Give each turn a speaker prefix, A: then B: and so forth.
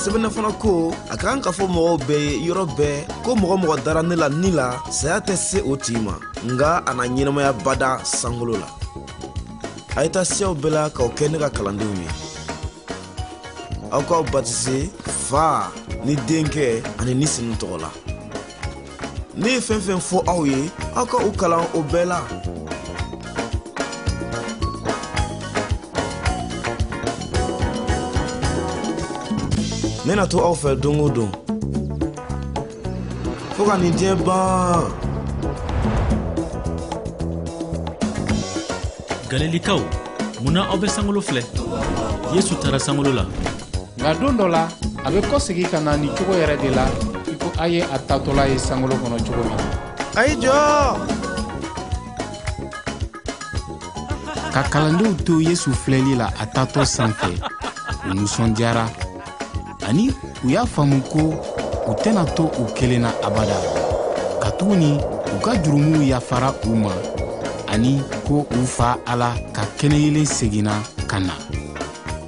A: sɛbɛnna fana ko a kan ka fɔ mɔgɔw bɛɛ ye yɔrɔ bɛɛ ko mɔgɔ dara ne la ni la saya tɛ se o tigi ma nga a na ɲɛnamaya bada sankolo la. A ye taa siyaw bɛɛ la k'aw kɛ ne ka kalandenw ye. Aw k'aw batise Fa ni Denkɛ ani ni Senu tɔgɔ la. Ne ye fɛn fɛn fɔ aw ye aw ka u kalan o bɛɛ la. Ne na to aw fɛ don o don fo ka nin diɲɛ ban.
B: Galilikaw, munna aw bɛ sankolo filɛ? Yesu taara sankolo la.
C: Nka don dɔ la a bɛ kɔsegi ka na ni cogo yɛrɛ de la i ko a ye a tatɔla ye sankolo kɔnɔ cogo min.
A: A y'i jɔ.
C: Ka kalandenw to Yesu filɛli la a tatɔ sanfɛ u nisɔndiyara ani u y'a faamu ko u tɛna to u kelen na abada ka tuguni u ka jurumuw yafara u ma ani ko u fa Ala ka kɛnɛ yelen seginna ka na.